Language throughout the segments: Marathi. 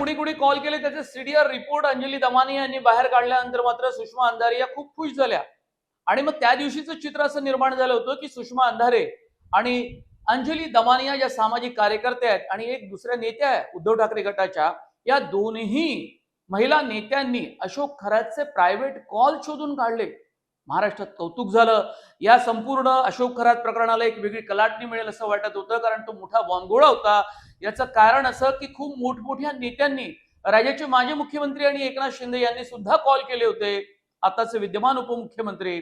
कुणी कुणी कॉल केले त्याचे सीडीआर रिपोर्ट अंजली दमानिया यांनी बाहेर काढल्यानंतर मात्र सुषमा अंधारे या खूप खुश झाल्या आणि मग त्या दिवशीचं चित्र असं निर्माण झालं होतं की सुषमा अंधारे आणि अंजली दमानिया ज्या सामाजिक कार्यकर्ते आहेत आणि एक दुसऱ्या नेत्या आहे उद्धव ठाकरे गटाच्या, या दोन्ही महिला नेत्यांनी अशोक खरातचे प्रायव्हेट कॉल शोधून काढले. महाराष्ट्रात कौतुक झालं. या संपूर्ण अशोक खरात प्रकरणाला एक वेगळी कलाटणी मिळेल असं वाटत होतं, कारण तो मोठा बॉम्बगोळा होता. याचं कारण असं की खूप मोठमोठ्या नेत्यांनी, राज्याचे माजी मुख्यमंत्री आणि एकनाथ शिंदे यांनी सुद्धा कॉल केले होते. आताचे विद्यमान उपमुख्यमंत्री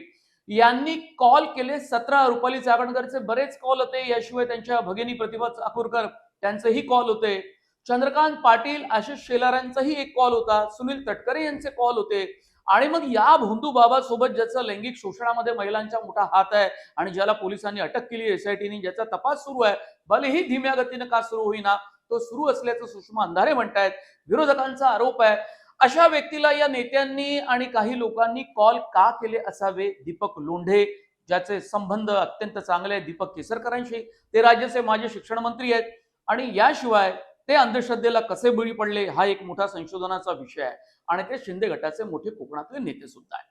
यांनी कॉल केले. 17 रुपाली चाकणकरचे बरेच कॉल होते. याशिवाय त्यांच्या भगिनी प्रतिभा चाकूरकर त्यांचेही कॉल होते. चंद्रकांत पाटील, आशिष शेलारांचाही एक कॉल होता. सुनील तटकरे यांचे कॉल होते. आणि मग या भोंदू बाबासोबत ज्याचं लैंगिक शोषणामध्ये महिलांचा मोठा हात आहे आणि ज्याला पोलिसांनी अटक केली, एसआयटीने, ज्याचा तपास सुरू आहे, भलेही धीम्या गतीने का सुरू होईना, तो सुरू असल्याचं सुषमा अंधारे म्हणतायत. विरोधकांचा आरोप आहे. अशा व्यक्तीला या नेत्यांनी आणि काही लोकांनी कॉल का केले असावे? दीपक लोंढे, ज्याचे संबंध अत्यंत चांगले आहेत दीपक केसरकरांशी, ते राज्याचे माजी शिक्षण मंत्री आहेत, आणि याशिवाय ते अंधश्रद्धेला कसे बळी पडले हा एक मोठा संशोधनाचा विषय आहे, आणि ते शिंदे गटाचे मोठे कोकणातले नेते सुद्धा आहेत.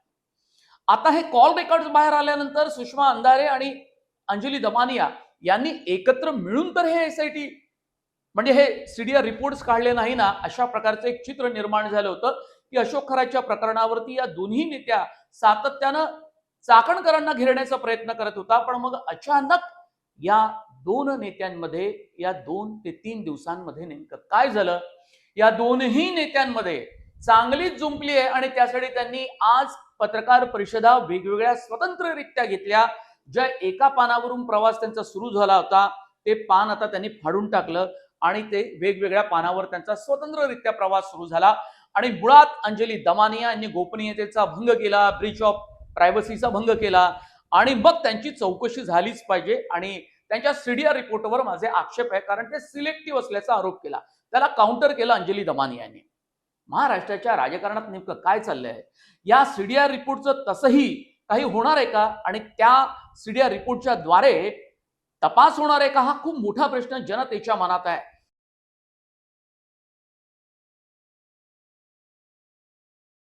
आता हे कॉल रेकॉर्ड बाहेर आल्यानंतर सुषमा अंधारे आणि अंजली दमानिया यांनी एकत्र मिळून तर हे एसआयटी म्हणजे हे सीडीआर रिपोर्ट्स काढले नाही ना, अशा प्रकारचं एक चित्र निर्माण झालं होतं की अशोक खरातच्या प्रकरणावरती या दोन्ही नेत्या सातत्यानं चाकणकरांना घेरण्याचा प्रयत्न करत होता. पण मग अचानक या दोन नेत्यांमध्ये या 2 ते 3 दिवसांमध्ये नेमकं काय झालं? या दोन्ही नेत्यांमध्ये चांगलीच जुंपली आहे आणि त्यासाठी त्यांनी आज पत्रकार परिषदा वेगवेगळ्या स्वतंत्ररित्या घेतल्या. ज्या एका पानावरून प्रवास त्यांचा सुरू झाला होता ते पान आता त्यांनी फाडून टाकलं आणि ते वेगवेगळ्या पानावर त्यांचा स्वतंत्ररित्या प्रवास सुरू झाला. आणि मुळात अंजली दमानिया यांनी गोपनीयतेचा भंग केला, ब्रीच ऑफ प्रायव्हसीचा भंग केला, आणि मग त्यांची चौकशी झालीच पाहिजे. आणि त्यांच्या सीडीआर रिपोर्टवर माझे आक्षेप आहे, कारण ते सिलेक्टिव्ह असल्याचा आरोप केला. त्याला काउंटर केलं अंजली दमानिया यांनी. महाराष्ट्राच्या राजकारणात नेमकं काय चाललंय? या सीडीआर रिपोर्टचं तसंही काही होणार आहे का? आणि त्या सीडीआर रिपोर्टच्या द्वारे तपास होणार आहे का? हा खूप मोठा प्रश्न जनतेच्या मनात आहे.